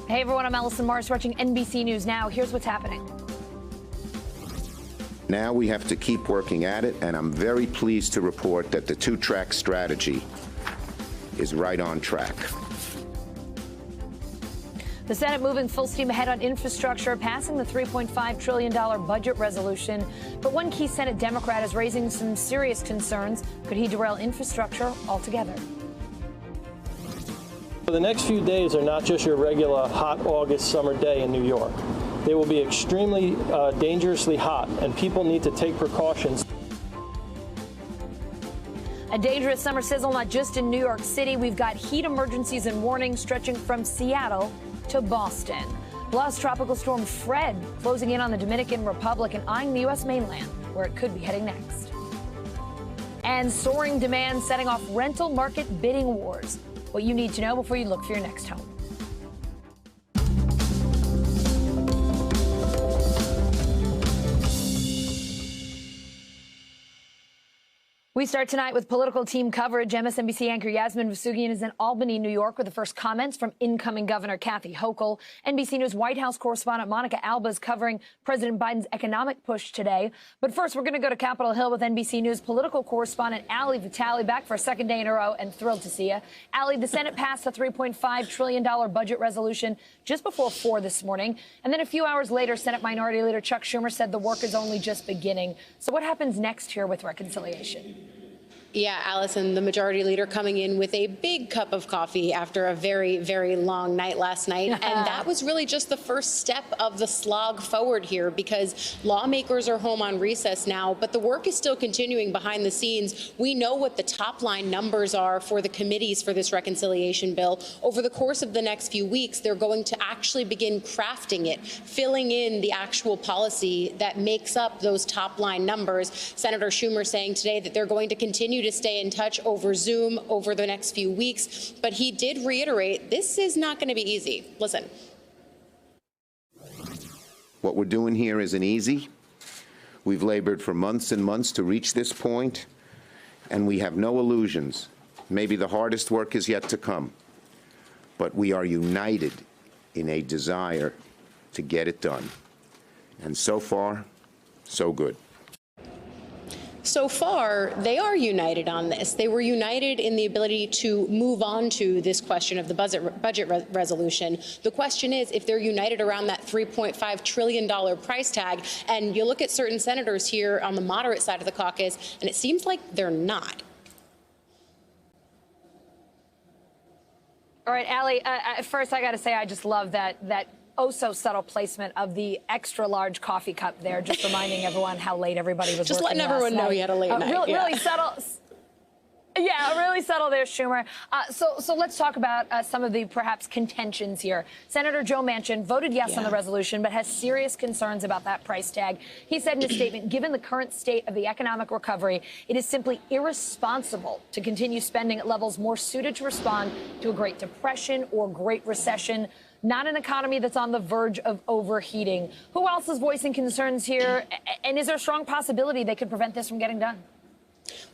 Hey everyone, I'm Allison Morris watching NBC News Now. Here's what's happening. Now we have to keep working at it, and I'm very pleased to report that the two-track strategy is right on track. The Senate moving full steam ahead on infrastructure, passing the $3.5 trillion budget resolution. But one key Senate Democrat is raising some serious concerns. Could he derail infrastructure altogether? The next few days are not just your regular hot August summer day in New York. They will be extremely dangerously hot, and people need to take precautions. A dangerous summer sizzle not just in New York City. We've got heat emergencies and warnings stretching from Seattle to Boston. Plus, Tropical Storm Fred closing in on the Dominican Republic and eyeing the U.S. mainland, where it could be heading next. And soaring demand setting off rental market bidding wars. What you need to know before you look for your next home. We start tonight with political team coverage. MSNBC anchor Yasmin Vasugian is in Albany, New York, with the first comments from incoming Governor Kathy Hochul. NBC News White House correspondent Monica Alba is covering President Biden's economic push today. But first, we're going to go to Capitol Hill with NBC News political correspondent Ali Vitale, back for a second day in a row, and thrilled to see you. Ali, the Senate passed a $3.5 trillion budget resolution just before 4 this morning. And then a few hours later, Senate Minority Leader Chuck Schumer said the work is only just beginning. So what happens next here with reconciliation? Yeah, Allison, the majority leader coming in with a big cup of coffee after a very, very long night last night. And that was really just the first step of the slog forward here, because lawmakers are home on recess now, but the work is still continuing behind the scenes. We know what the top line numbers are for the committees for this reconciliation bill. Over the course of the next few weeks, they're going to actually begin crafting it, filling in the actual policy that makes up those top line numbers. Senator Schumer saying today that they're going to continue to stay in touch over Zoom over the next few weeks. But he did reiterate this is not going to be easy. Listen. What we're doing here isn't easy. We've labored for months and months to reach this point, and we have no illusions. Maybe the hardest work is yet to come, but we are united in a desire to get it done. And so far, so good. So far, they are united on this. They were united in the ability to move on to this question of the budget resolution. The question is, if they're united around that $3.5 trillion price tag, and you look at certain senators here on the moderate side of the caucus, and it seems like they're not. All right, Ali, first I got to say I just love that oh-so-subtle placement of the extra-large coffee cup there, just reminding everyone how late everybody was just working letting everyone know you had a late night. Really subtle. Yeah, really subtle there, Schumer. So let's talk about some of the perhaps contentions here. Senator Joe Manchin voted yes on the resolution, but has serious concerns about that price tag. He said in a statement, given the current state of the economic recovery, it is simply irresponsible to continue spending at levels more suited to respond to a Great Depression or Great Recession, not an economy that's on the verge of overheating. Who else is voicing concerns here? And is there a strong possibility they could prevent this from getting done?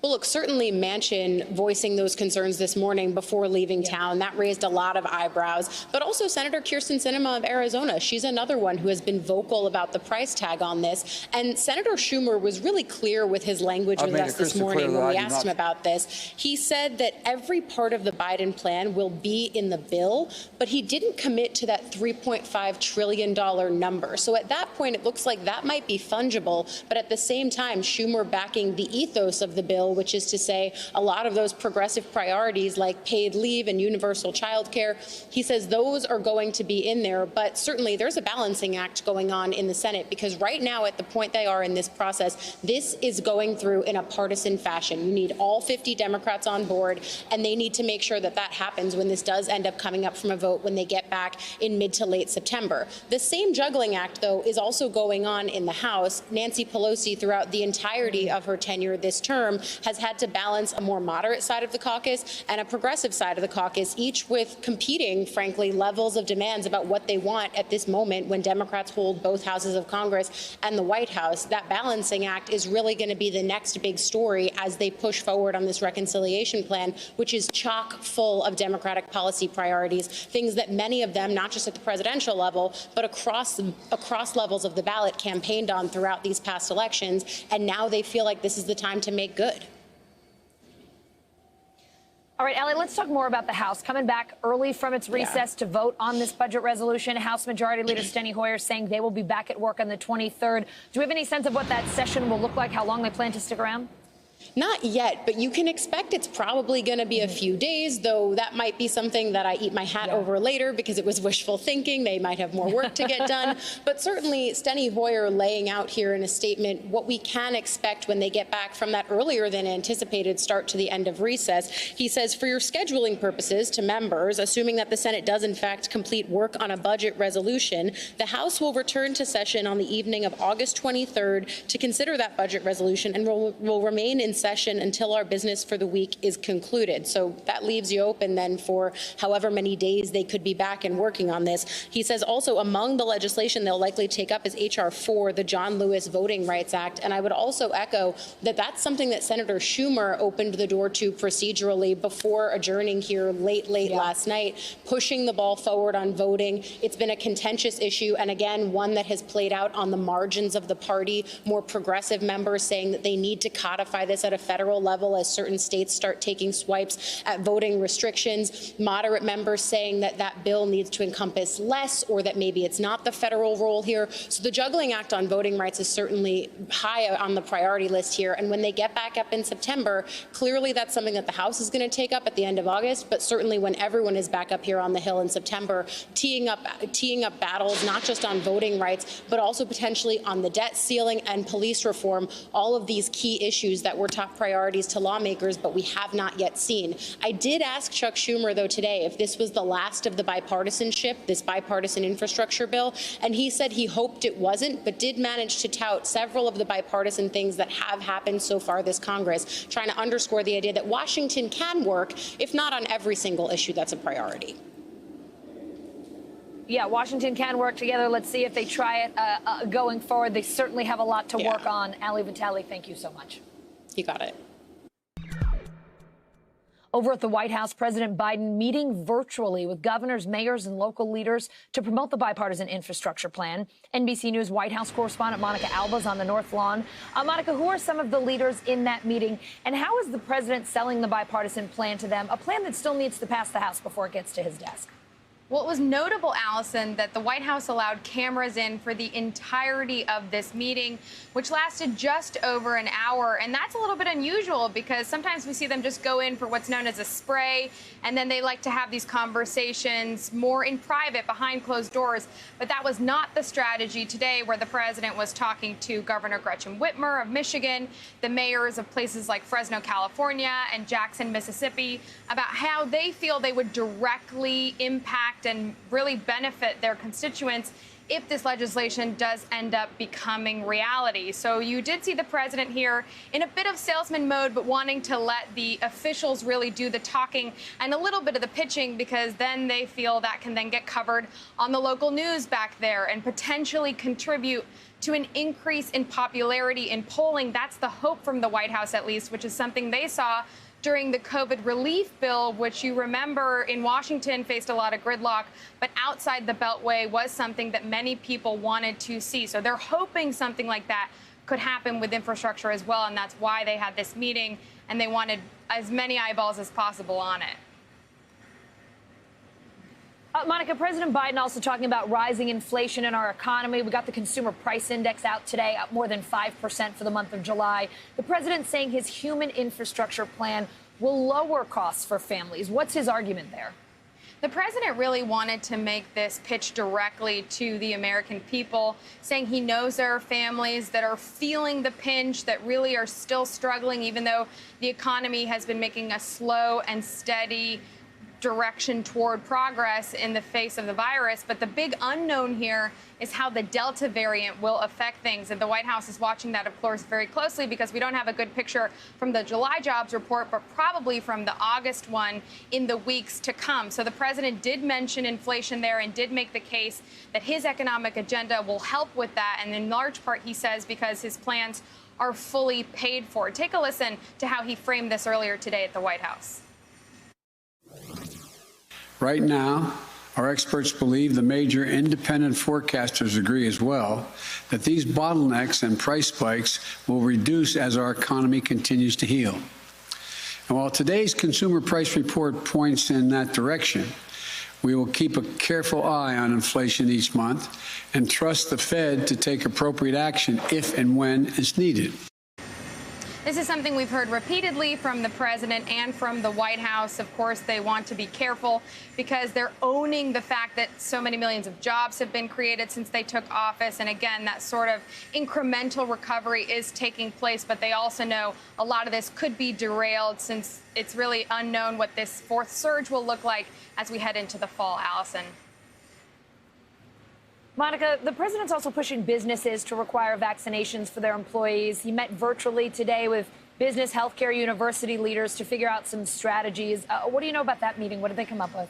Well, look, certainly Manchin voicing those concerns this morning before leaving town, that raised a lot of eyebrows. But also Senator Kyrsten Sinema of Arizona, she's another one who has been vocal about the price tag on this. And Senator Schumer was really clear with his language with us this morning when we asked him about this. He said that every part of the Biden plan will be in the bill, but he didn't commit to that $3.5 trillion number. So at that point, it looks like that might be fungible. But at the same time, Schumer backing the ethos of the bill, which is to say a lot of those progressive priorities like paid leave and universal child care, he says those are going to be in there. But certainly there's a balancing act going on in the Senate, because right now at the point they are in this process, this is going through in a partisan fashion. You need all 50 Democrats on board, and they need to make sure that that happens when this does end up coming up from a vote when they get back in mid to late September. The same juggling act, though, is also going on in the House. Nancy Pelosi, throughout the entirety of her tenure this term, term has had to balance a more moderate side of the caucus and a progressive side of the caucus, each with competing, frankly, levels of demands about what they want at this moment when Democrats hold both houses of Congress and the White House. That balancing act is really going to be the next big story as they push forward on this reconciliation plan, which is chock full of Democratic policy priorities, things that many of them, not just at the presidential level, but across levels of the ballot, campaigned on throughout these past elections, and now they feel like this is the time to make good. All right, Allie, let's talk more about the House. Coming back early from its recess to vote on this budget resolution, House Majority Leader Steny Hoyer saying they will be back at work on the 23rd. Do we have any sense of what that session will look like, how long they plan to stick around? Not yet, but you can expect it's probably going to be a few days, though that might be something that I eat my hat over later because it was wishful thinking. They might have more work to get done. But certainly Steny Hoyer laying out here in a statement what we can expect when they get back from that earlier than anticipated start to the end of recess. He says, for your scheduling purposes to members, assuming that the Senate does in fact complete work on a budget resolution, the House will return to session on the evening of August 23rd to consider that budget resolution and will remain in session until our business for the week is concluded. So that leaves you open then for however many days they could be back and working on this. He says also among the legislation they'll likely take up is H.R. 4, the John Lewis Voting Rights Act. And I would also echo that that's something that Senator Schumer opened the door to procedurally before adjourning here late last night, pushing the ball forward on voting. It's been a contentious issue, and again, one that has played out on the margins of the party. More progressive members saying that they need to codify this at a federal level as certain states start taking swipes at voting restrictions. Moderate members saying that that bill needs to encompass less, or that maybe it's not the federal role here. So the juggling act on voting rights is certainly high on the priority list here. And when they get back up in September, clearly that's something that the House is going to take up at the end of August. But certainly when everyone is back up here on the Hill in September, teeing up battles, not just on voting rights, but also potentially on the debt ceiling and police reform, all of these key issues that were top priorities to lawmakers, but we have not yet seen. I did ask Chuck Schumer, though, today if this was the last of the bipartisanship, this bipartisan infrastructure bill, and he said he hoped it wasn't, but did manage to tout several of the bipartisan things that have happened so far this Congress, trying to underscore the idea that Washington can work, if not on every single issue that's a priority. Yeah, Washington can work together. Let's see if they try it going forward. They certainly have a lot to work on. Ali Vitale, thank you so much. You got it. Over at the White House, President Biden meeting virtually with governors, mayors, and local leaders to promote the bipartisan infrastructure plan. NBC News White House correspondent Monica Alba's on the North Lawn. Monica, who are some of the leaders in that meeting, and how is the president selling the bipartisan plan to them, a plan that still needs to pass the House before it gets to his desk? Well, it was notable, Allison, that the White House allowed cameras in for the entirety of this meeting, which lasted just over an hour. And that's a little bit unusual because sometimes we see them just go in for what's known as a spray, and then they like to have these conversations more in private behind closed doors. But that was not the strategy today, where the president was talking to Governor Gretchen Whitmer of Michigan, the mayors of places like Fresno, California, and Jackson, Mississippi, about how they feel they would directly impact and really benefit their constituents if this legislation does end up becoming reality. So you did see the president here in a bit of salesman mode, but wanting to let the officials really do the talking and a little bit of the pitching, because then they feel that can then get covered on the local news back there and potentially contribute to an increase in popularity in polling. That's the hope from the White House, at least, which is something they saw during the COVID relief bill, which you remember in Washington faced a lot of gridlock, but outside the Beltway was something that many people wanted to see. So they're hoping something like that could happen with infrastructure as well, and that's why they had this meeting, and they wanted as many eyeballs as possible on it. Monica, President Biden also talking about rising inflation in our economy. We got the consumer price index out today, up more than 5% for the month of July. The president saying his human infrastructure plan will lower costs for families. What's his argument there? The president really wanted to make this pitch directly to the American people, saying he knows there are families that are feeling the pinch, that really are still struggling, even though the economy has been making a slow and steady direction toward progress in the face of the virus. But the big unknown here is how the Delta variant will affect things. And the White House is watching that, of course, very closely because we don't have a good picture from the July jobs report, but probably from the August one in the weeks to come. So the president did mention inflation there and did make the case that his economic agenda will help with that. And in large part, he says, because his plans are fully paid for. Take a listen to how he framed this earlier today at the White House. Right now, our experts believe, the major independent forecasters agree as well, that these bottlenecks and price spikes will reduce as our economy continues to heal. And while today's consumer price report points in that direction, we will keep a careful eye on inflation each month and trust the Fed to take appropriate action if and when it's needed. This is something we've heard repeatedly from the president and from the White House. Of course, they want to be careful because they're owning the fact that so many millions of jobs have been created since they took office. And again, that sort of incremental recovery is taking place. But they also know a lot of this could be derailed since it's really unknown what this fourth surge will look like as we head into the fall. Allison. Monica, the president's also pushing businesses to require vaccinations for their employees. He met virtually today with business, healthcare, university leaders to figure out some strategies. What do you know about that meeting? What did they come up with?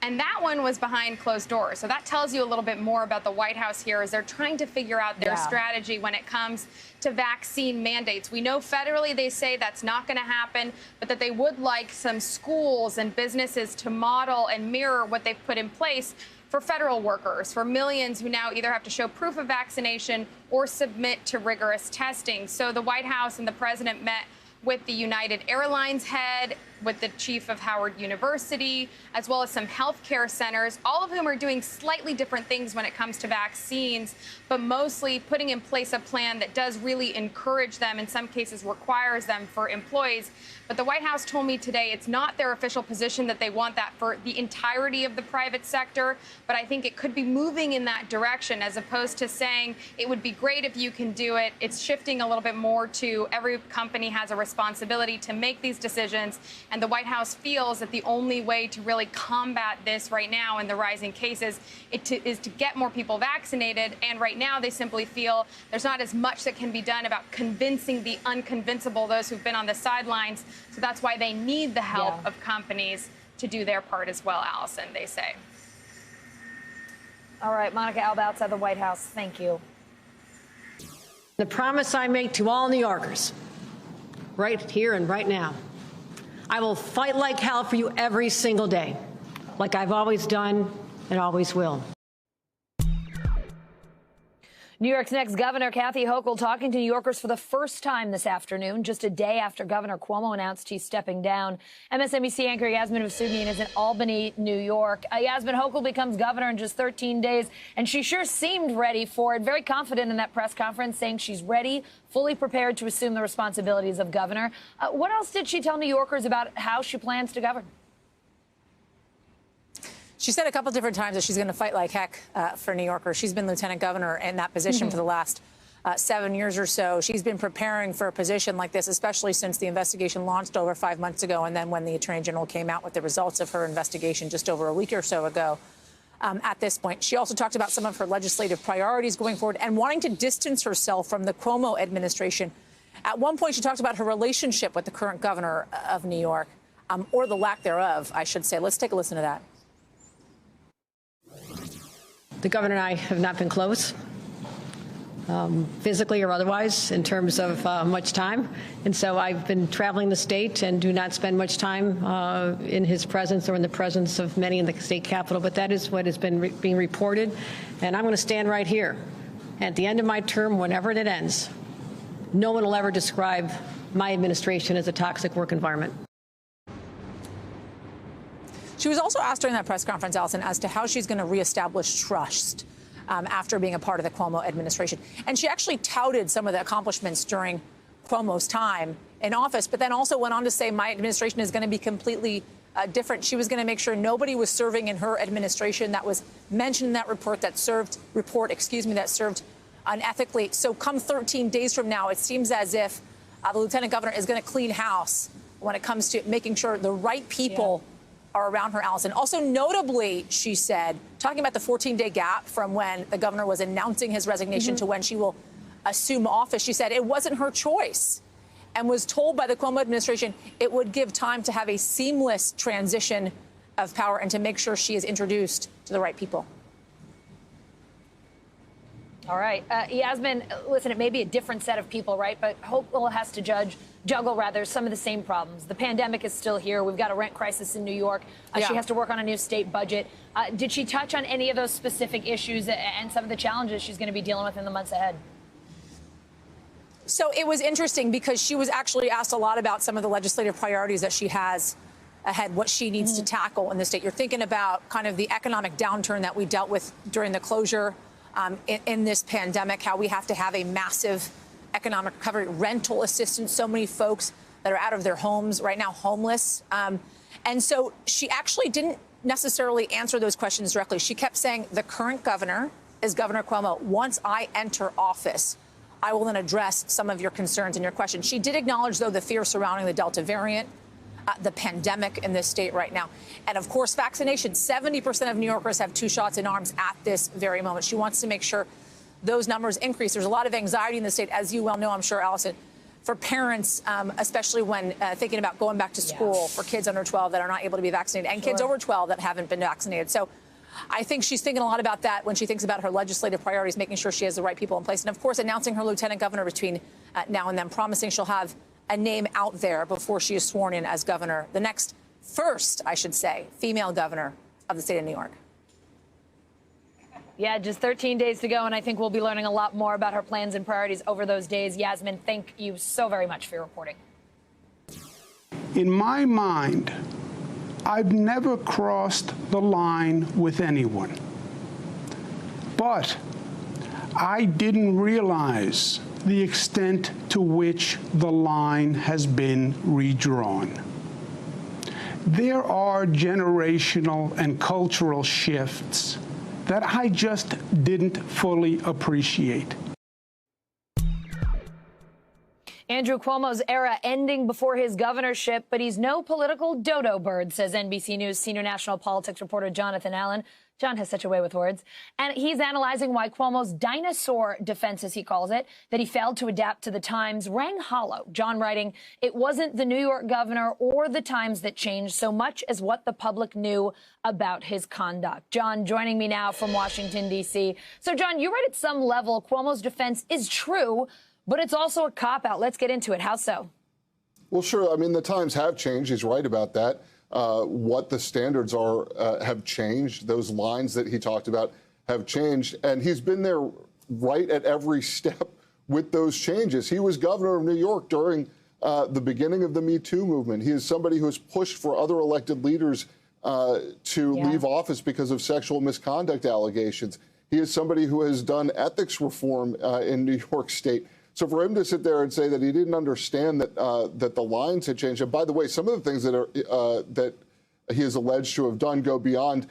And that one was behind closed doors. So that tells you a little bit more about the White House here as they're trying to figure out their strategy when it comes to vaccine mandates. We know federally they say that's not going to happen, but that they would like some schools and businesses to model and mirror what they've put in place for federal workers, for millions who now either have to show proof of vaccination or submit to rigorous testing. So the White House and the president met with the United Airlines head, with the chief of Howard University, as well as some healthcare centers, all of whom are doing slightly different things when it comes to vaccines, but mostly putting in place a plan that does really encourage them, in some cases requires them for employees. But the White House told me today it's not their official position that they want that for the entirety of the private sector, but I think it could be moving in that direction as opposed to saying it would be great if you can do it. It's shifting a little bit more to every company has a responsibility to make these decisions. And the White House feels that the only way to really combat this right now in the rising cases is to get more people vaccinated. And right now they simply feel there's not as much that can be done about convincing the unconvincible, those who've been on the sidelines. So that's why they need the help of companies to do their part as well, Allison, they say. All right, Monica Alba outside the White House. Thank you. The promise I make to all New Yorkers, right here and right now, I will fight like hell for you every single day, like I've always done and always will. New York's next governor, Kathy Hochul, talking to New Yorkers for the first time this afternoon, just a day after Governor Cuomo announced he's stepping down. MSNBC anchor Yasmin Vasugian is in Albany, New York. Yasmin, Hochul becomes governor in just 13 days, and she sure seemed ready for it, very confident in that press conference, saying she's ready, fully prepared to assume the responsibilities of governor. What else did she tell New Yorkers about how she plans to govern? She said a couple different times that she's going to fight like heck for New Yorkers. She's been lieutenant governor in that position for the last 7 years or so. She's been preparing for a position like this, especially since the investigation launched over 5 months ago, and then when the attorney general came out with the results of her investigation just over a week or so ago. At this point, she also talked about some of her legislative priorities going forward and wanting to distance herself from the Cuomo administration. At one point, she talked about her relationship with the current governor of New York, or the lack thereof, I should say. Let's take a listen to that. The governor and I have not been close, physically or otherwise, in terms of much time. And so I've been traveling the state and do not spend much time in his presence or in the presence of many in the state capitol. But that is what has been being reported. And I'm going to stand right here. At the end of my term, whenever it ends, no one will ever describe my administration as a toxic work environment. She was also asked during that press conference, Allison, as to how she's going to reestablish trust after being a part of the Cuomo administration. And she actually touted some of the accomplishments during Cuomo's time in office, but then also went on to say my administration is going to be completely different. She was going to make sure nobody was serving in her administration that was mentioned in that report that served unethically. So come 13 days from now, it seems as if the lieutenant governor is going to clean house when it comes to making sure the right people are around her, Allison. Also, notably, she said, talking about the 14-day gap from when the governor was announcing his resignation to when she will assume office, she said it wasn't her choice and was told by the Cuomo administration it would give time to have a seamless transition of power and to make sure she is introduced to the right people. All right. Yasmin, listen, it may be a different set of people, right? But Hochul has to juggle some of the same problems. The pandemic is still here. We've got a rent crisis in New York. She has to work on a new state budget. Did she touch on any of those specific issues and some of the challenges she's going to be dealing with in the months ahead? So it was interesting because she was actually asked a lot about some of the legislative priorities that she has ahead, what she needs to tackle in the state. You're thinking about kind of the economic downturn that we dealt with during the closure in this pandemic, how we have to have a massive economic recovery, rental assistance, so many folks that are out of their homes right now, homeless. And so she actually didn't necessarily answer those questions directly. She kept saying the current governor is Governor Cuomo. Once I enter office, I will then address some of your concerns and your questions. She did acknowledge, though, the fear surrounding the Delta variant, the pandemic in this state right now. And, of course, vaccination. 70% of New Yorkers have 2 shots in arms at this very moment. She wants to make sure those numbers increase. There's a lot of anxiety in the state, as you well know, I'm sure, Allison, for parents, especially when thinking about going back to school for kids under 12 that are not able to be vaccinated and kids over 12 that haven't been vaccinated. So I think she's thinking a lot about that when she thinks about her legislative priorities, making sure she has the right people in place. And, of course, announcing her lieutenant governor between now and then, promising she'll have a name out there before she is sworn in as governor, the first, I should say, female governor of the state of New York. Yeah, just 13 days to go, and I think we'll be learning a lot more about her plans and priorities over those days. Yasmin, thank you so very much for your reporting. In my mind, I've never crossed the line with anyone. But I didn't realize the extent to which the line has been redrawn. There are generational and cultural shifts that I just didn't fully appreciate. Andrew Cuomo's era ending before his governorship, but he's no political dodo bird, says NBC News senior national politics reporter Jonathan Allen. John has such a way with words. And he's analyzing why Cuomo's dinosaur defense, as he calls it, that he failed to adapt to the times, rang hollow. John writing, it wasn't the New York governor or the times that changed so much as what the public knew about his conduct. John joining me now from Washington, D.C. So, John, you read at some level Cuomo's defense is true, but it's also a cop-out. Let's get into it. How so? Well, sure. I mean, the times have changed. He's right about that. What the standards are have changed. Those lines that he talked about have changed. And he's been there right at every step with those changes. He was governor of New York during the beginning of the Me Too movement. He is somebody who has pushed for other elected leaders to leave office because of sexual misconduct allegations. He is somebody who has done ethics reform in New York State. So for him to sit there and say that he didn't understand that that the lines had changed, and by the way, some of the things that are that he is alleged to have done go beyond,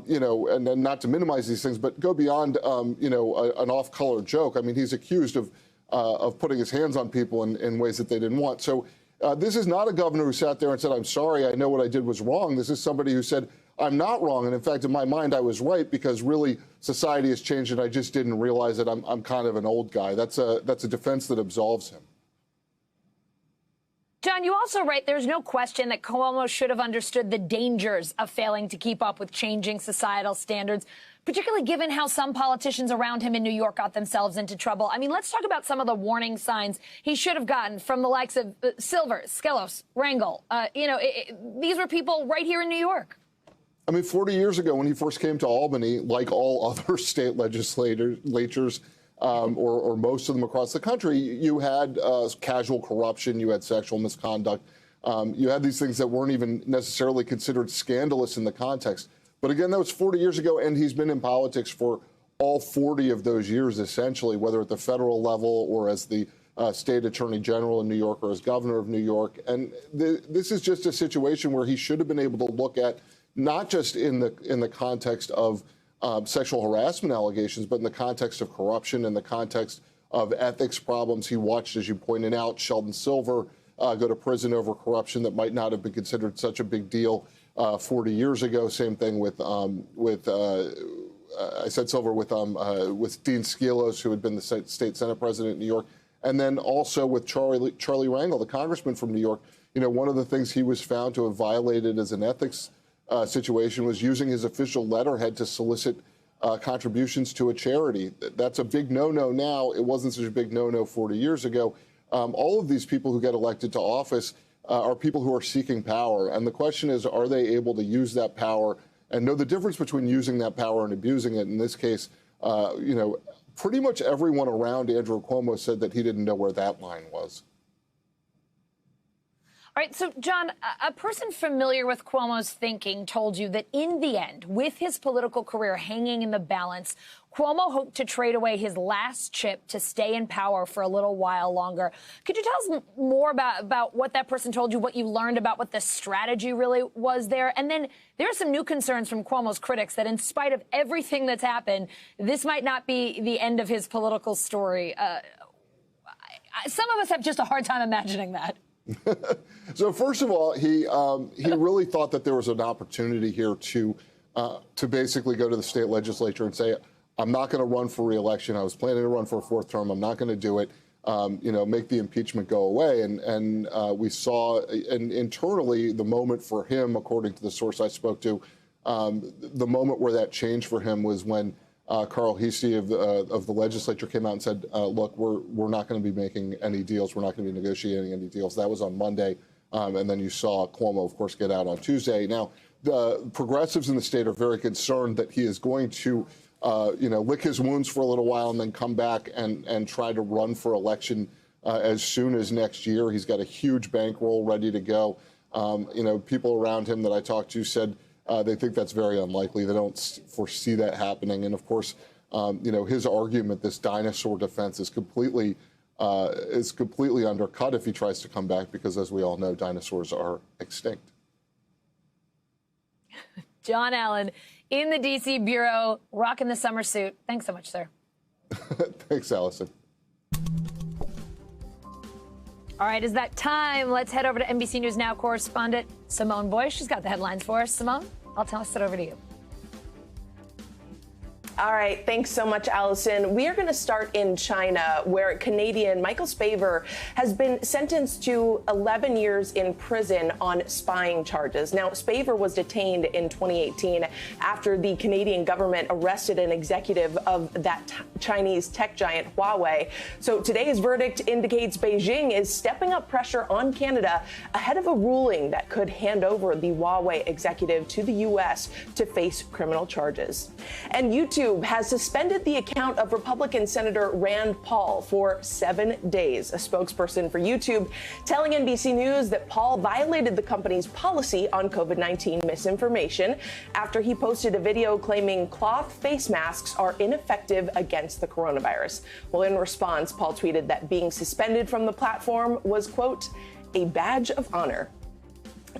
you know, and not to minimize these things, but go beyond, you know, an off-color joke. I mean, he's accused of putting his hands on people in ways that they didn't want. So this is not a governor who sat there and said, "I'm sorry, I know what I did was wrong." This is somebody who said, "I'm not wrong, and in fact, in my mind, I was right because really society has changed, and I just didn't realize that I'm kind of an old guy." That's a defense that absolves him. John, you also write there's no question that Cuomo should have understood the dangers of failing to keep up with changing societal standards, particularly given how some politicians around him in New York got themselves into trouble. I mean, let's talk about some of the warning signs he should have gotten from the likes of Silver, Skelos, Rangel. You know, these were people right here in New York. I mean, 40 years ago, when he first came to Albany, like all other state legislatures, or most of them across the country, you had casual corruption, you had sexual misconduct, you had these things that weren't even necessarily considered scandalous in the context. But again, that was 40 years ago, and he's been in politics for all 40 of those years, essentially, whether at the federal level or as the state attorney general in New York or as governor of New York. And this is just a situation where he should have been able to look at, not just in the context of sexual harassment allegations, but in the context of corruption, in the context of ethics problems. He watched, as you pointed out, Sheldon Silver go to prison over corruption that might not have been considered such a big deal. 40 years ago. Same thing with I said Silver with Dean Skelos, who had been the state Senate president in New York, and then also with Charlie Rangel, the congressman from New York. You know, one of the things he was found to have violated as an ethics situation was using his official letterhead to solicit contributions to a charity. That's a big no-no now. It wasn't such a big no-no 40 years ago. All of these people who get elected to office are people who are seeking power. And the question is, are they able to use that power and know the difference between using that power and abusing it? In this case, you know, pretty much everyone around Andrew Cuomo said that he didn't know where that line was. All right, so, John, a person familiar with Cuomo's thinking told you that in the end, with his political career hanging in the balance, Cuomo hoped to trade away his last chip to stay in power for a little while longer. Could you tell us more about what that person told you, what you learned about what the strategy really was there? And then there are some new concerns from Cuomo's critics that in spite of everything that's happened, this might not be the end of his political story. Some of us have just a hard time imagining that. So first of all, he really thought that there was an opportunity here to basically go to the state legislature and say, I'm not going to run for re-election. I was planning to run for a fourth term. I'm not going to do it. You know, make the impeachment go away. And we saw internally the moment for him, according to the source I spoke to, the moment where that changed for him was when Carl Heastie of the legislature came out and said, look, we're not going to be making any deals. We're not going to be negotiating any deals. That was on Monday. And then you saw Cuomo, of course, get out on Tuesday. Now, the progressives in the state are very concerned that he is going to, you know, lick his wounds for a little while and then come back and try to run for election as soon as next year. He's got a huge bankroll ready to go. You know, people around him that I talked to said they think that's very unlikely. They don't foresee that happening. And of course, you know, his argument, this dinosaur defense, is completely undercut if he tries to come back, because as we all know, dinosaurs are extinct. John Allen in the D.C. bureau, rocking the summer suit. Thanks so much, sir. Thanks, Allison. All right, is that time? Let's head over to NBC News Now correspondent Simone Boyce. She's got the headlines for us. Simone, I'll toss it over to you. All right. Thanks so much, Allison. We are going to start in China, where Canadian Michael Spavor has been sentenced to 11 years in prison on spying charges. Now, Spavor was detained in 2018 after the Canadian government arrested an executive of that Chinese tech giant Huawei. So today's verdict indicates Beijing is stepping up pressure on Canada ahead of a ruling that could hand over the Huawei executive to the U.S. to face criminal charges. And YouTube has suspended the account of Republican Senator Rand Paul for 7 days. A spokesperson for YouTube telling NBC News that Paul violated the company's policy on COVID-19 misinformation after he posted a video claiming cloth face masks are ineffective against the coronavirus. Well, in response, Paul tweeted that being suspended from the platform was, quote, a badge of honor.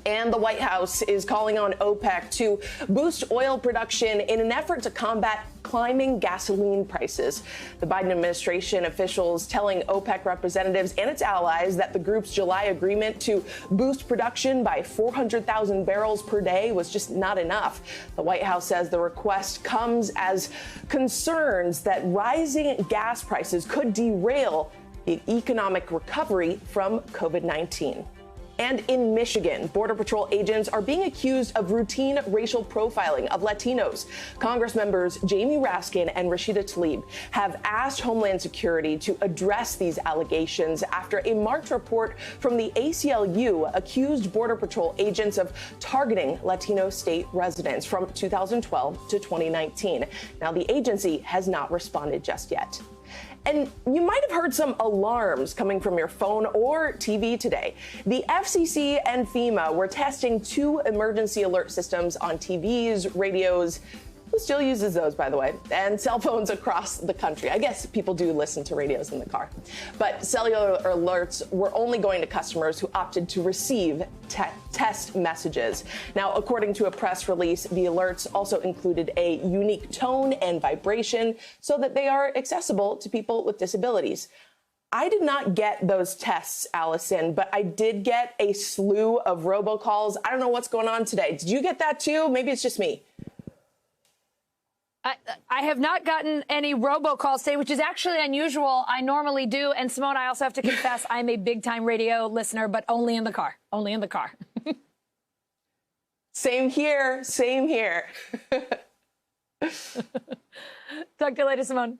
And the White House is calling on OPEC to boost oil production in an effort to combat climbing gasoline prices. The Biden administration officials telling OPEC representatives and its allies that the group's July agreement to boost production by 400,000 barrels per day was just not enough. The White House says the request comes as concerns that rising gas prices could derail the economic recovery from COVID-19. And in Michigan, Border Patrol agents are being accused of routine racial profiling of Latinos. Congress members Jamie Raskin and Rashida Tlaib have asked Homeland Security to address these allegations after a March report from the ACLU accused Border Patrol agents of targeting Latino state residents from 2012 to 2019. Now, the agency has not responded just yet. And you might have heard some alarms coming from your phone or TV today. The FCC and FEMA were testing 2 emergency alert systems on TVs, radios. Who still uses those, by the way, and cell phones across the country? I guess people do listen to radios in the car. But cellular alerts were only going to customers who opted to receive test messages. Now, according to a press release, the alerts also included a unique tone and vibration so that they are accessible to people with disabilities. I did not get those tests, Allison, but I did get a slew of robocalls. I don't know what's going on today. Did you get that too? Maybe it's just me. I have not gotten any robocalls today, which is actually unusual. I normally do. And Simone, I also have to confess, I'm a big-time radio listener, but only in the car. Only in the car. Same here. Same here. Talk to you later, Simone.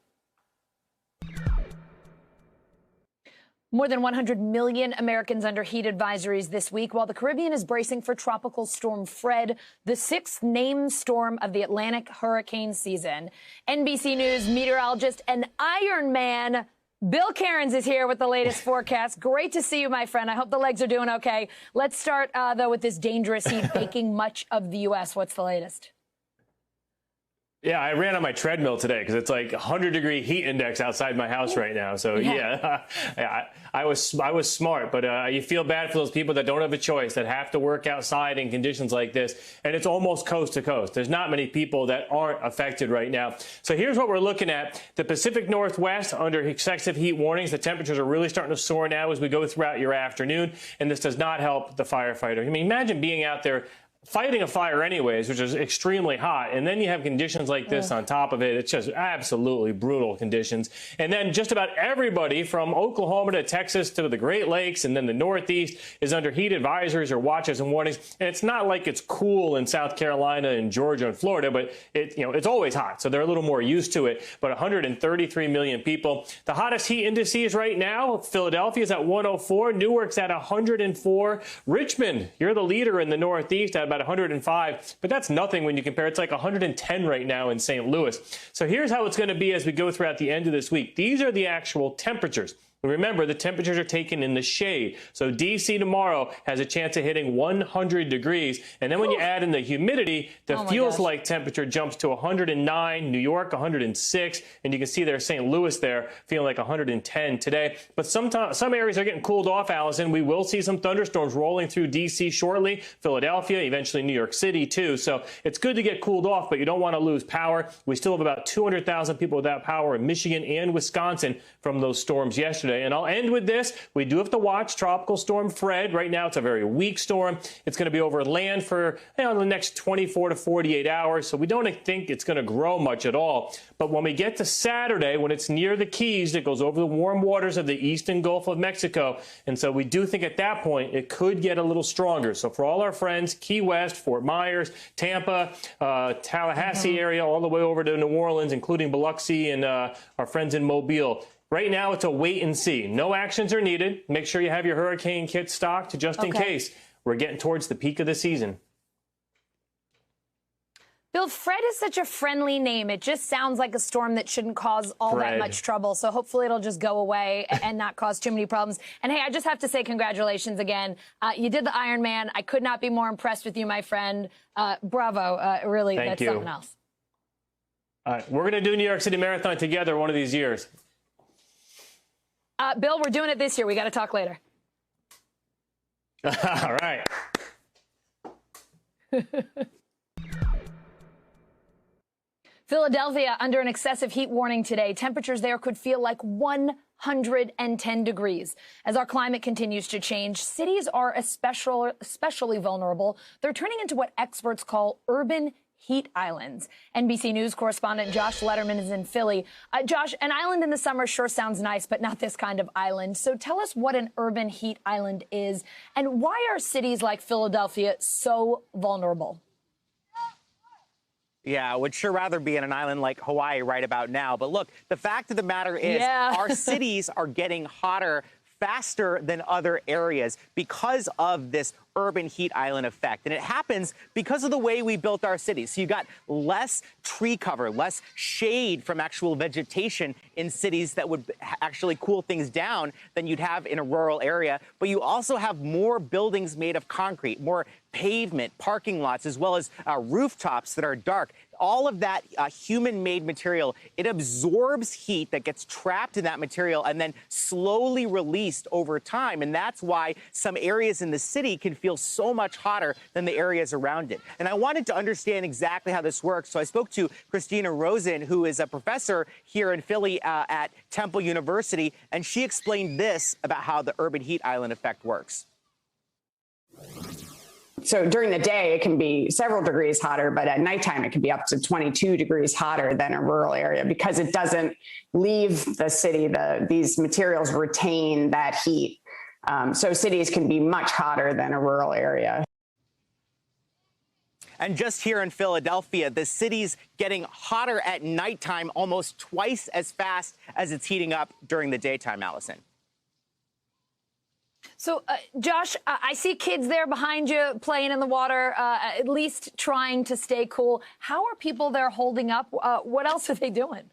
More than 100 million Americans under heat advisories this week, while the Caribbean is bracing for Tropical Storm Fred, the sixth named storm of the Atlantic hurricane season. NBC News meteorologist and Iron Man Bill Cairns is here with the latest forecast. Great to see you, my friend. I hope the legs are doing okay. Let's start, though, with this dangerous heat baking much of the U.S. What's the latest? Yeah, I ran on my treadmill today because it's like 100-degree heat index outside my house right now. So yeah, I was smart, but you feel bad for those people that don't have a choice, that have to work outside in conditions like this. And it's almost coast to coast. There's not many people that aren't affected right now. So here's what we're looking at. The Pacific Northwest under excessive heat warnings. The temperatures are really starting to soar now as we go throughout your afternoon. And this does not help the firefighter. I mean, imagine being out there fighting a fire anyways, which is extremely hot, and then you have conditions like this on top of it. It's just absolutely brutal conditions. And then just about everybody from Oklahoma to Texas to the Great Lakes and then the Northeast is under heat advisories or watches and warnings. And it's not like it's cool in South Carolina and Georgia and Florida, but it's always hot, so they're a little more used to it. But 133 million people. The hottest heat indices right now, Philadelphia is at 104, Newark's at 104, Richmond, you're the leader in the Northeast at about 105, but that's nothing when you compare. It's like 110 right now in St. Louis. So here's how it's going to be as we go throughout the end of this week. These are the actual temperatures. Remember, the temperatures are taken in the shade. So D.C. tomorrow has a chance of hitting 100 degrees. And then when you add in the humidity, the feels-like temperature jumps to 109, New York 106, and you can see there St. Louis there feeling like 110 today. But some areas are getting cooled off, Allison. We will see some thunderstorms rolling through D.C. shortly, Philadelphia, eventually New York City, too. So it's good to get cooled off, but you don't want to lose power. We still have about 200,000 people without power in Michigan and Wisconsin from those storms yesterday. And I'll end with this. We do have to watch Tropical Storm Fred. Right now, it's a very weak storm. It's going to be over land for the next 24 to 48 hours. So we don't think it's going to grow much at all. But when we get to Saturday, when it's near the Keys, it goes over the warm waters of the eastern Gulf of Mexico. And so we do think at that point it could get a little stronger. So for all our friends, Key West, Fort Myers, Tampa, Tallahassee area, all the way over to New Orleans, including Biloxi and our friends in Mobile, right now, it's a wait and see. No actions are needed. Make sure you have your hurricane kit stocked just in case. We're getting towards the peak of the season. Bill, Fred is such a friendly name. It just sounds like a storm that shouldn't cause all that much trouble. So hopefully it'll just go away and not cause too many problems. And hey, I just have to say congratulations again. You did the Iron Man. I could not be more impressed with you, my friend. Bravo. Really, Thank that's you. something else. All right, we're going to do New York City Marathon together one of these years. Bill, we're doing it this year. We got to talk later. All right. Philadelphia under an excessive heat warning today. Temperatures there could feel like 110 degrees. As our climate continues to change, cities are especially vulnerable. They're turning into what experts call urban heat islands. NBC News correspondent Josh Letterman is in Philly. Josh, an island in the summer sure sounds nice, but not this kind of island. So tell us what an urban heat island is and why are cities like Philadelphia so vulnerable? Yeah, would sure rather be in an island like Hawaii right about now. But look, the fact of the matter is our cities are getting hotter faster than other areas because of this urban heat island effect. And it happens because of the way we built our cities. So you got less tree cover, less shade from actual vegetation in cities that would actually cool things down than you'd have in a rural area. But you also have more buildings made of concrete, more pavement, parking lots, as well as rooftops that are dark. All of that human-made material, it absorbs heat that gets trapped in that material and then slowly released over time. And that's why some areas in the city can feel so much hotter than the areas around it. And I wanted to understand exactly how this works. So I spoke to Christina Rosen, who is a professor here in Philly at Temple University, and she explained this about how the urban heat island effect works. So during the day, it can be several degrees hotter, but at nighttime, it can be up to 22 degrees hotter than a rural area because it doesn't leave the city. These materials retain that heat. So cities can be much hotter than a rural area. And just here in Philadelphia, the city's getting hotter at nighttime almost twice as fast as it's heating up during the daytime, Allison. So, Josh, I see kids there behind you playing in the water, at least trying to stay cool. How are people there holding up? What else are they doing?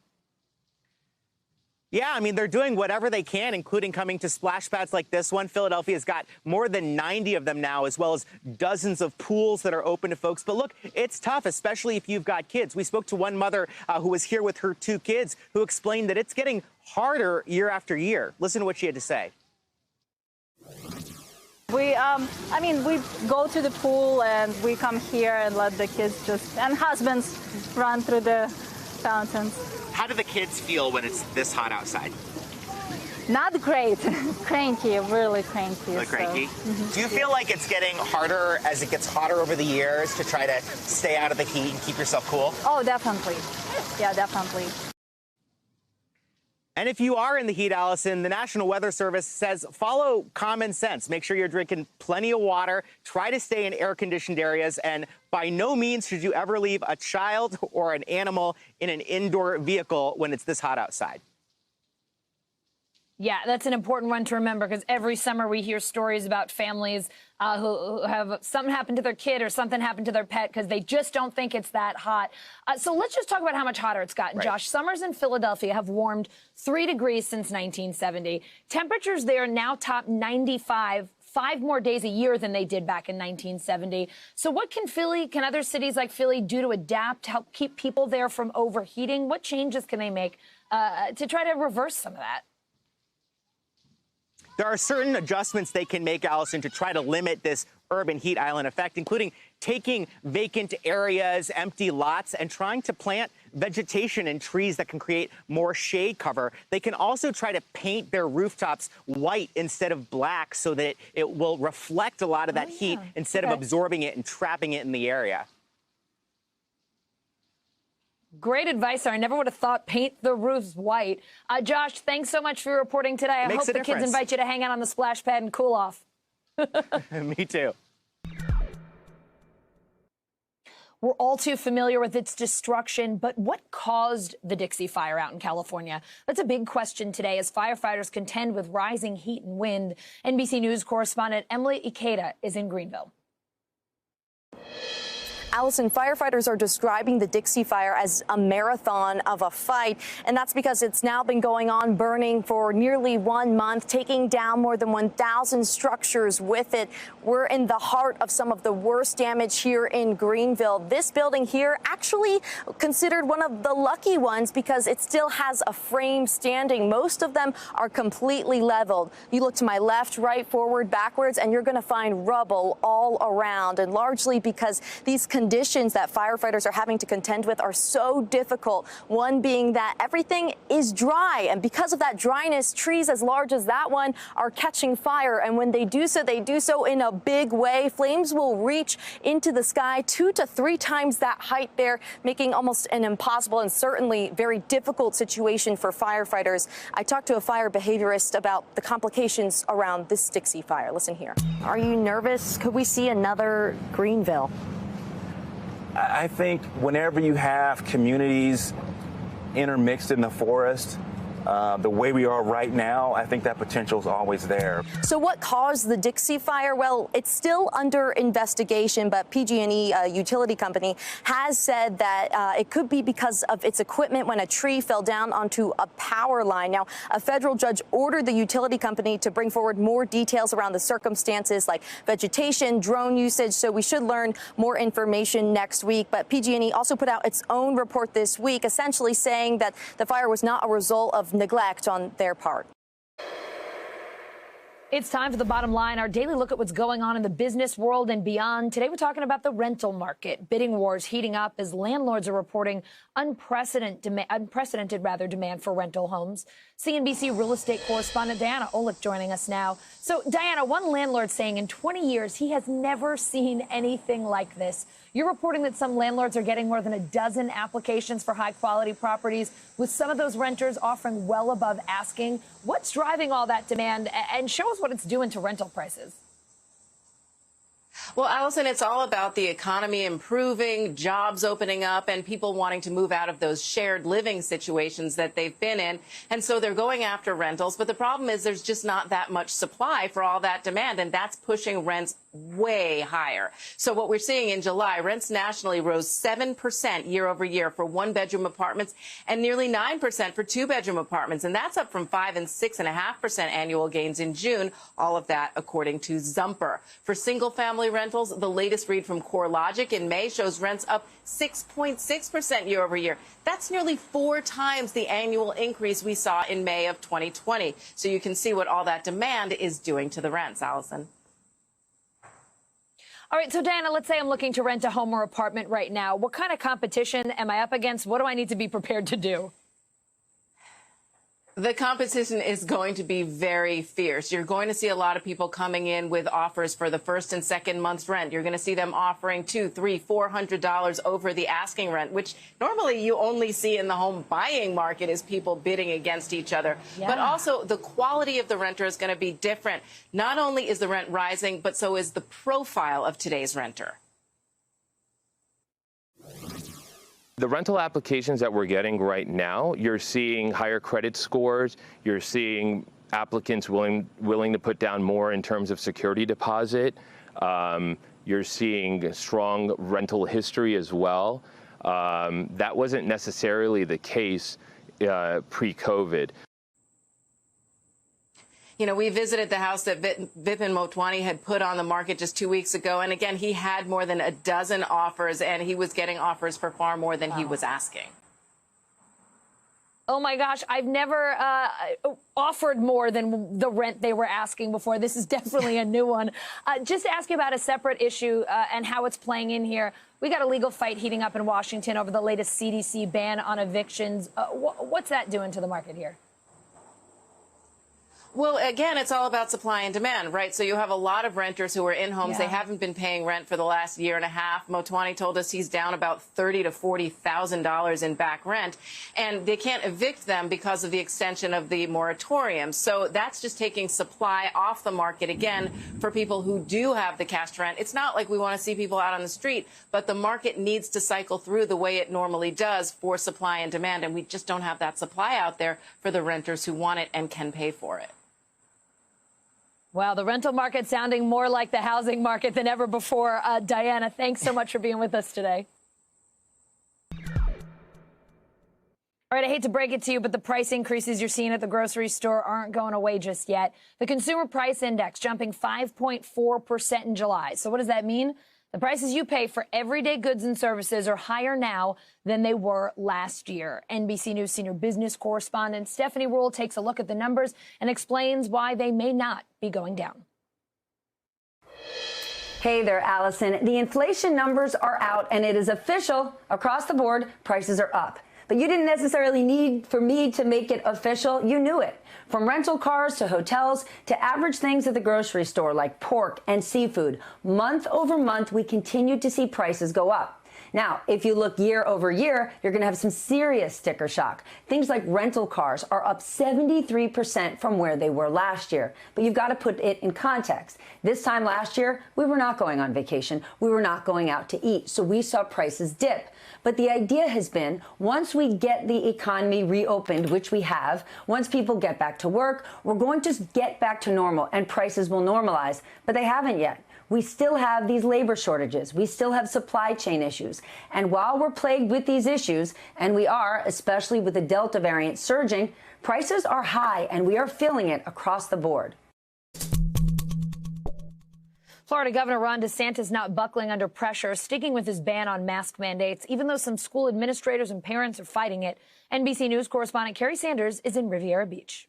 Yeah, I mean, they're doing whatever they can, including coming to splash pads like this one. Philadelphia's got more than 90 of them now, as well as dozens of pools that are open to folks. But look, it's tough, especially if you've got kids. We spoke to one mother who was here with her 2 kids who explained that it's getting harder year after year. Listen to what she had to say. We go to the pool and we come here and let the kids and husbands run through the fountains. How do the kids feel when it's this hot outside? Not great. Cranky, really cranky. Really cranky? Do you feel like it's getting harder as it gets hotter over the years to try to stay out of the heat and keep yourself cool? Oh, definitely. Yeah, definitely. And if you are in the heat, Allison, the National Weather Service says follow common sense. Make sure you're drinking plenty of water. Try to stay in air-conditioned areas. And by no means should you ever leave a child or an animal in an indoor vehicle when it's this hot outside. Yeah, that's an important one to remember because every summer we hear stories about families who have something happen to their kid or something happen to their pet because they just don't think it's that hot. So let's just talk about how much hotter it's gotten, right. Josh. Summers in Philadelphia have warmed 3 degrees since 1970. Temperatures there now top 95. 5 more days a year than they did back in 1970. So what can other cities like Philly do to adapt, to help keep people there from overheating? What changes can they make to try to reverse some of that? There are certain adjustments they can make, Allison, to try to limit this urban heat island effect, including taking vacant areas, empty lots, and trying to plant vegetation and trees that can create more shade cover. They can also try to paint their rooftops white instead of black so that it will reflect a lot of that heat instead of absorbing it and trapping it in the area. Great advice there. I never would have thought paint the roofs white. Josh, thanks so much for reporting today. I hope the kids invite you to hang out on the splash pad and cool off. Me too. We're all too familiar with its destruction, but what caused the Dixie Fire out in California? That's a big question today as firefighters contend with rising heat and wind. NBC News correspondent Emily Ikeda is in Greenville. Allison, firefighters are describing the Dixie Fire as a marathon of a fight, and that's because it's now been going on burning for nearly 1 month, taking down more than 1,000 structures with it. We're in the heart of some of the worst damage here in Greenville. This building here actually considered one of the lucky ones because it still has a frame standing. Most of them are completely leveled. You look to my left, right, forward, backwards, and you're going to find rubble all around, and largely because these conditions that firefighters are having to contend with are so difficult. One being that everything is dry, and because of that dryness, trees as large as that one are catching fire, and when they do so in a big way. Flames will reach into the sky 2 to 3 times that height there, making almost an impossible and certainly very difficult situation for firefighters. I talked to a fire behaviorist about the complications around this Dixie Fire. Listen here. Are you nervous? Could we see another Greenville? I think whenever you have communities intermixed in the forest, the way we are right now, I think that potential is always there. So what caused the Dixie Fire? Well, it's still under investigation, but PG&E, a utility company, has said that it could be because of its equipment when a tree fell down onto a power line. Now, a federal judge ordered the utility company to bring forward more details around the circumstances like vegetation, drone usage, so we should learn more information next week. But PG&E also put out its own report this week, essentially saying that the fire was not a result of neglect on their part. It's time for the bottom line, our daily look at what's going on in the business world and beyond. Today, we're talking about the rental market. Bidding wars heating up as landlords are reporting unprecedented demand for rental homes. CNBC real estate correspondent Diana Olick joining us now. So, Diana, one landlord saying in 20 years he has never seen anything like this. You're reporting that some landlords are getting more than a dozen applications for high-quality properties, with some of those renters offering well above asking. What's driving all that demand? And show us what it's doing to rental prices. Well, Allison, it's all about the economy improving, jobs opening up, and people wanting to move out of those shared living situations that they've been in. And so they're going after rentals. But the problem is there's just not that much supply for all that demand, and that's pushing rents way higher. So what we're seeing in July, rents nationally rose 7% year over year for one-bedroom apartments and nearly 9% for two-bedroom apartments. And that's up from 5 and 6.5% annual gains in June. All of that according to Zumper. For single-family rentals, the latest read from CoreLogic in May shows rents up 6.6% year over year. That's nearly 4 times the annual increase we saw in May of 2020. So you can see what all that demand is doing to the rents, Allison. All right, so Diana, let's say I'm looking to rent a home or apartment right now. What kind of competition am I up against? What do I need to be prepared to do? The competition is going to be very fierce. You're going to see a lot of people coming in with offers for the first and second month's rent. You're going to see them offering $200, $300, $400 over the asking rent, which normally you only see in the home buying market is people bidding against each other. Yeah. But also the quality of the renter is going to be different. Not only is the rent rising, but so is the profile of today's renter. The rental applications that we're getting right now, you're seeing higher credit scores, you're seeing applicants willing to put down more in terms of security deposit, you're seeing strong rental history as well. That wasn't necessarily the case pre-COVID. You know, we visited the house that Vipin Motwani had put on the market just 2 weeks ago. And again, he had more than a dozen offers, and he was getting offers for far more than he was asking. Oh, my gosh, I've never offered more than the rent they were asking before. This is definitely a new one. Just to ask you about a separate issue and how it's playing in here. We got a legal fight heating up in Washington over the latest CDC ban on evictions. What's that doing to the market here? Well, again, it's all about supply and demand, right? So you have a lot of renters who are in homes. They haven't been paying rent for the last year and a half. Motwani told us he's down about $30,000 to $40,000 in back rent, and they can't evict them because of the extension of the moratorium. So that's just taking supply off the market again for people who do have the cash rent. It's not like we want to see people out on the street, but the market needs to cycle through the way it normally does for supply and demand, and we just don't have that supply out there for the renters who want it and can pay for it. Wow, the rental market sounding more like the housing market than ever before. Diana, thanks so much for being with us today. All right, I hate to break it to you, but the price increases you're seeing at the grocery store aren't going away just yet. The Consumer Price Index jumping 5.4% in July. So what does that mean? The prices you pay for everyday goods and services are higher now than they were last year. NBC News senior business correspondent Stephanie Rule takes a look at the numbers and explains why they may not be going down. Hey there, Allison. The inflation numbers are out, and it is official. Across the board, prices are up. But you didn't necessarily need for me to make it official. You knew it. From rental cars to hotels to average things at the grocery store like pork and seafood. Month over month, we continued to see prices go up. Now, if you look year over year, you're going to have some serious sticker shock. Things like rental cars are up 73% from where they were last year. But you've got to put it in context. This time last year, we were not going on vacation. We were not going out to eat. So we saw prices dip. But the idea has been, once we get the economy reopened, which we have, once people get back to work, we're going to get back to normal and prices will normalize. But they haven't yet. We still have these labor shortages. We still have supply chain issues. And while we're plagued with these issues, and we are, especially with the Delta variant surging, prices are high and we are feeling it across the board. Florida Governor Ron DeSantis not buckling under pressure, sticking with his ban on mask mandates, even though some school administrators and parents are fighting it. NBC News correspondent Carrie Sanders is in Riviera Beach.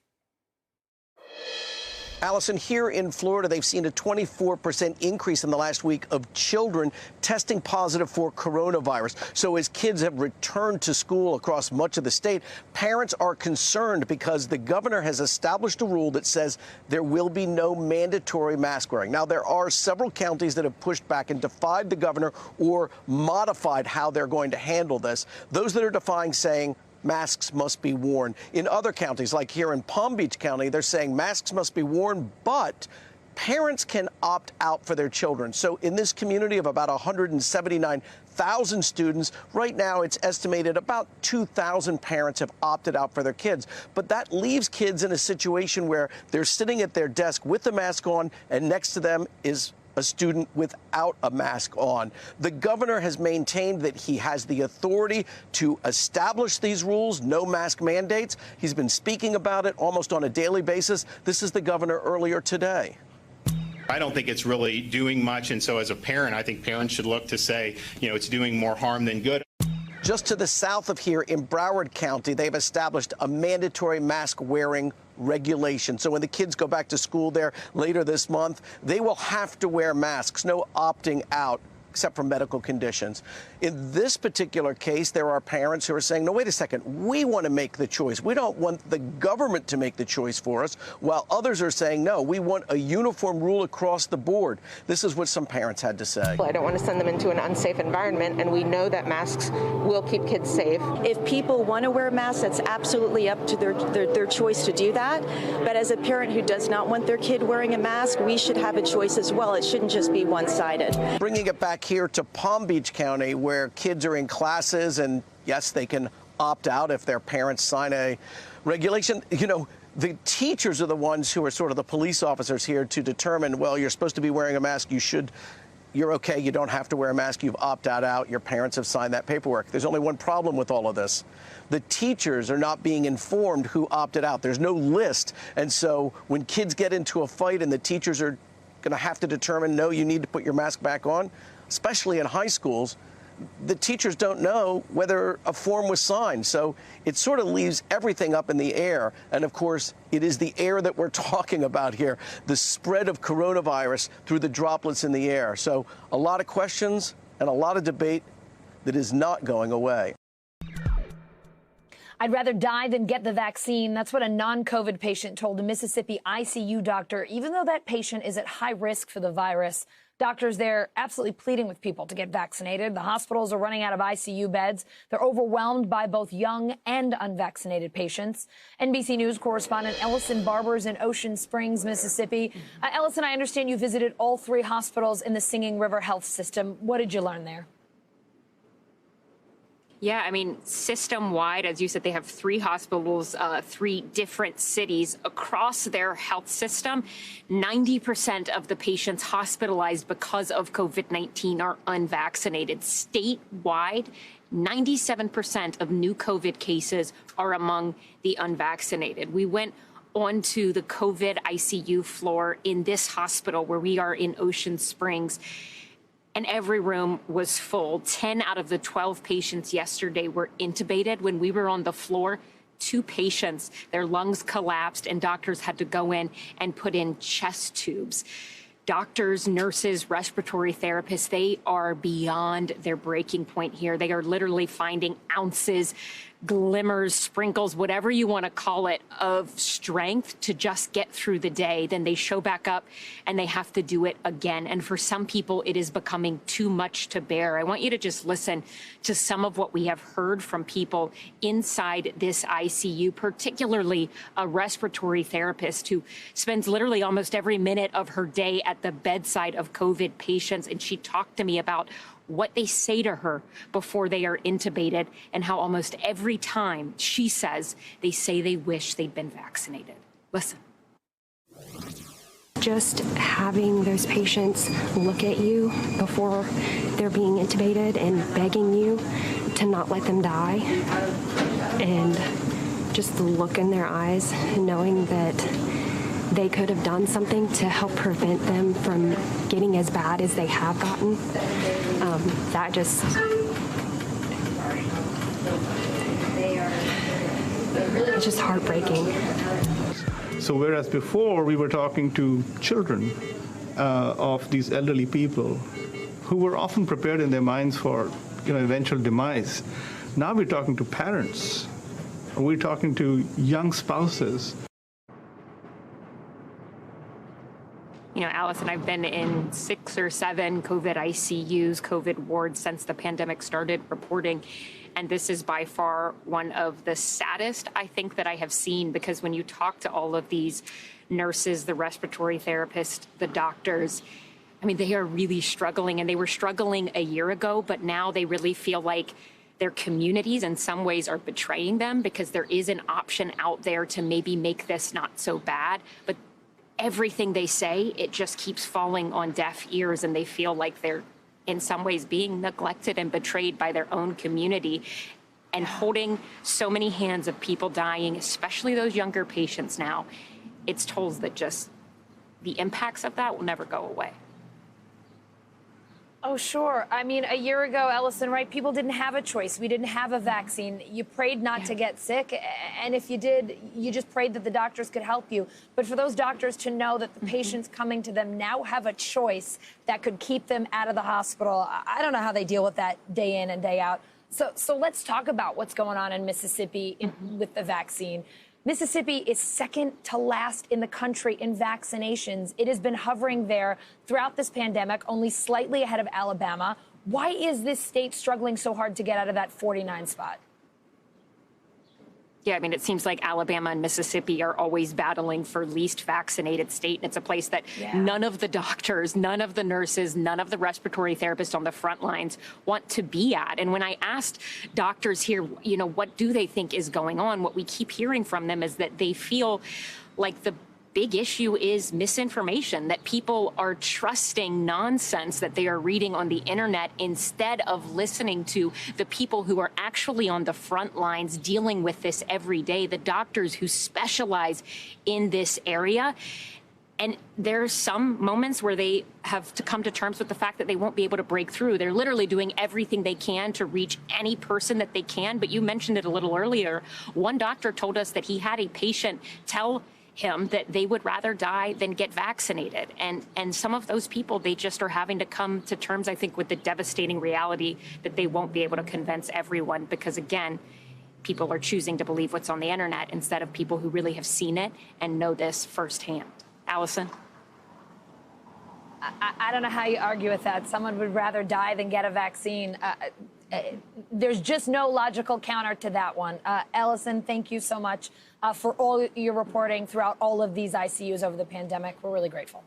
Allison, here in Florida, they've seen a 24% increase in the last week of children testing positive for coronavirus. So as kids have returned to school across much of the state, parents are concerned because the governor has established a rule that says there will be no mandatory mask wearing. Now, there are several counties that have pushed back and defied the governor or modified how they're going to handle this. Those that are defying saying masks must be worn. In other counties, like here in Palm Beach County, they're saying masks must be worn, but parents can opt out for their children. So in this community of about 179,000 students, right now it's estimated about 2,000 parents have opted out for their kids. But that leaves kids in a situation where they're sitting at their desk with the mask on, and next to them is a student without a mask on. The governor has maintained that he has the authority to establish these rules, no mask mandates. He's been speaking about it almost on a daily basis. This is the governor earlier today. I don't think it's really doing much, and so as a parent, I think parents should look to say, it's doing more harm than good. Just to the south of here in Broward County, they've established a mandatory mask wearing regulation. So when the kids go back to school there later this month, they will have to wear masks, no opting out, except for medical conditions. In this particular case, there are parents who are saying, no, wait a second, we want to make the choice. We don't want the government to make the choice for us, while others are saying, no, we want a uniform rule across the board. This is what some parents had to say. I don't want to send them into an unsafe environment, and we know that masks will keep kids safe. If people want to wear masks, that's absolutely up to their choice to do that. But as a parent who does not want their kid wearing a mask, we should have a choice as well. It shouldn't just be one-sided. Bringing it back here to Palm Beach County, where kids are in classes, and yes, they can opt out if their parents sign a regulation. The teachers are the ones who are sort of the police officers here to determine, well, you're supposed to be wearing a mask, you're okay, you don't have to wear a mask, you've opted out, your parents have signed that paperwork. There's only one problem with all of this. The teachers are not being informed who opted out. There's no list. And so when kids get into a fight and the teachers are going to have to determine, no, you need to put your mask back on, especially in high schools, the teachers don't know whether a form was signed. So it sort of leaves everything up in the air. And of course, it is the air that we're talking about here, the spread of coronavirus through the droplets in the air. So a lot of questions and a lot of debate that is not going away. I'd rather die than get the vaccine. That's what a non-COVID patient told a Mississippi ICU doctor, even though that patient is at high risk for the virus. Doctors there absolutely pleading with people to get vaccinated. The hospitals are running out of ICU beds. They're overwhelmed by both young and unvaccinated patients. NBC News correspondent Ellison Barber's in Ocean Springs, Mississippi. Ellison, I understand you visited all 3 hospitals in the Singing River Health System. What did you learn there? Yeah, I mean, system-wide, as you said, they have 3 hospitals, 3 different cities across their health system. 90% of the patients hospitalized because of COVID-19 are unvaccinated. Statewide, 97% of new COVID cases are among the unvaccinated. We went onto the COVID ICU floor in this hospital where we are in Ocean Springs, and every room was full. 10 out of the 12 patients yesterday were intubated. When we were on the floor, 2 patients, their lungs collapsed, and doctors had to go in and put in chest tubes. Doctors, nurses, respiratory therapists, they are beyond their breaking point here. They are literally finding ounces, glimmers, sprinkles, whatever you want to call it, of strength to just get through the day. Then they show back up and they have to do it again. And for some people, it is becoming too much to bear. I want you to just listen to some of what we have heard from people inside this ICU, particularly a respiratory therapist who spends literally almost every minute of her day at the bedside of COVID patients. And she talked to me about what they say to her before they are intubated and how almost every time, she says, they say they wish they'd been vaccinated. Listen. Just having those patients look at you before they're being intubated and begging you to not let them die, and just the look in their eyes, knowing that they could have done something to help prevent them from getting as bad as they have gotten. That just, it's just heartbreaking. So whereas before we were talking to children of these elderly people who were often prepared in their minds for eventual demise, now we're talking to parents. We're talking to young spouses. You know, Allison, I've been in 6 or 7 COVID ICUs, COVID wards since the pandemic started reporting. And this is by far one of the saddest, I think, that I have seen, because when you talk to all of these nurses, the respiratory therapists, the doctors, I mean, they are really struggling, and they were struggling a year ago, but now they really feel like their communities in some ways are betraying them, because there is an option out there to maybe make this not so bad. But everything they say, it just keeps falling on deaf ears, and they feel like they're in some ways being neglected and betrayed by their own community, and holding so many hands of people dying, especially those younger patients now. It's tolls that just, the impacts of that will never go away. Oh, sure. I mean, a year ago, Ellison, right, people didn't have a choice. We didn't have a vaccine. You prayed not to get sick. And if you did, you just prayed that the doctors could help you. But for those doctors to know that the patients coming to them now have a choice that could keep them out of the hospital, I don't know how they deal with that day in and day out. So let's talk about what's going on in Mississippi with the vaccine. Mississippi is second to last in the country in vaccinations. It has been hovering there throughout this pandemic, only slightly ahead of Alabama. Why is this state struggling so hard to get out of that 49 spot? Yeah, I mean, it seems like Alabama and Mississippi are always battling for least vaccinated state. And it's a place that none of the doctors, none of the nurses, none of the respiratory therapists on the front lines want to be at. And when I asked doctors here, you know, what do they think is going on? What we keep hearing from them is that they feel like the big issue is misinformation, that people are trusting nonsense that they are reading on the internet instead of listening to the people who are actually on the front lines dealing with this every day, the doctors who specialize in this area. And there's some moments where they have to come to terms with the fact that they won't be able to break through. They're literally doing everything they can to reach any person that they can. But you mentioned it a little earlier. One doctor told us that he had a patient tell him that they would rather die than get vaccinated. And some of those people, they just are having to come to terms, I think, with the devastating reality that they won't be able to convince everyone, because, again, people are choosing to believe what's on the internet instead of people who really have seen it and know this firsthand. Allison? I don't know how you argue with that. Someone would rather die than get a vaccine. There's just no logical counter to that one. Ellison, thank you so much for all your reporting throughout all of these ICUs over the pandemic. We're really grateful.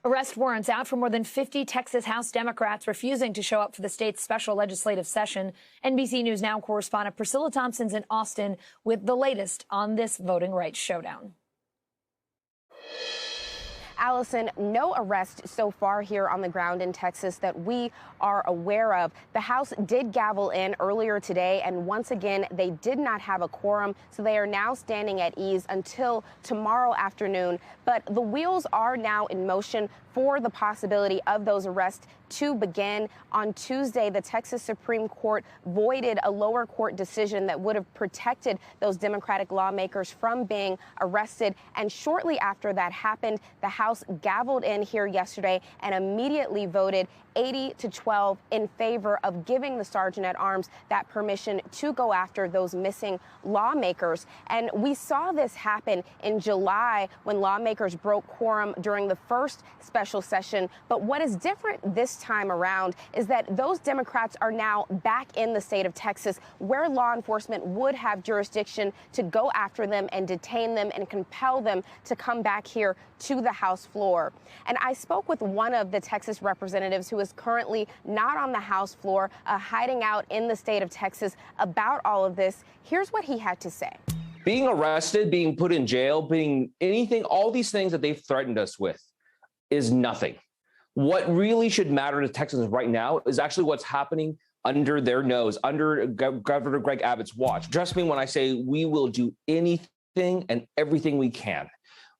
Arrest warrants out for more than 50 Texas House Democrats refusing to show up for the state's special legislative session. NBC News Now correspondent Priscilla Thompson's in Austin with the latest on this voting rights showdown. Allison, no arrest so far here on the ground in Texas that we are aware of. The House did gavel in earlier today, and once again, they did not have a quorum, so they are now standing at ease until tomorrow afternoon. But the wheels are now in motion for the possibility of those arrests to begin. On Tuesday, the Texas Supreme Court voided a lower court decision that would have protected those Democratic lawmakers from being arrested. And shortly after that happened, the House gavelled in here yesterday and immediately voted 80-12 in favor of giving the Sergeant at Arms that permission to go after those missing lawmakers. And we saw this happen in July when lawmakers broke quorum during the first special session. But what is different this time around is that those Democrats are now back in the state of Texas, where law enforcement would have jurisdiction to go after them and detain them and compel them to come back here to the House floor. And I spoke with one of the Texas representatives who is currently not on the House floor, hiding out in the state of Texas, about all of this. Here's what he had to say. Being arrested, being put in jail, being anything, all these things that they've threatened us with is nothing. What really should matter to Texans right now is actually what's happening under their nose, under Governor Greg Abbott's watch. Trust me when I say we will do anything and everything we can.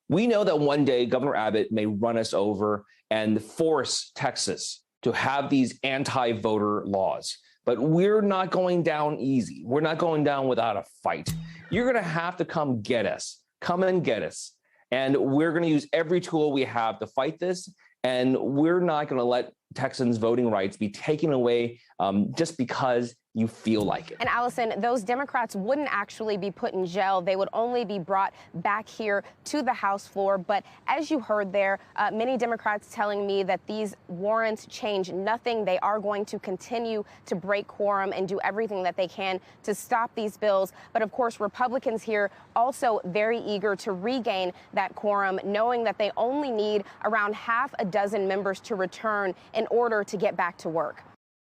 We know that one day Governor Abbott may run us over and force Texas to have these anti-voter laws. but we're not going down easy. We're not going down without a fight. You're going to have to come get us. Come and get us. And we're going to use every tool we have to fight this. And we're not going to let Texans' voting rights be taken away just because you feel like it. And Allison, those Democrats wouldn't actually be put in jail. They would only be brought back here to the House floor. But as you heard there, many Democrats telling me that these warrants change nothing. They are going to continue to break quorum and do everything that they can to stop these bills. But of course, Republicans here also very eager to regain that quorum, knowing that they only need around half a dozen members to return in order to get back to work.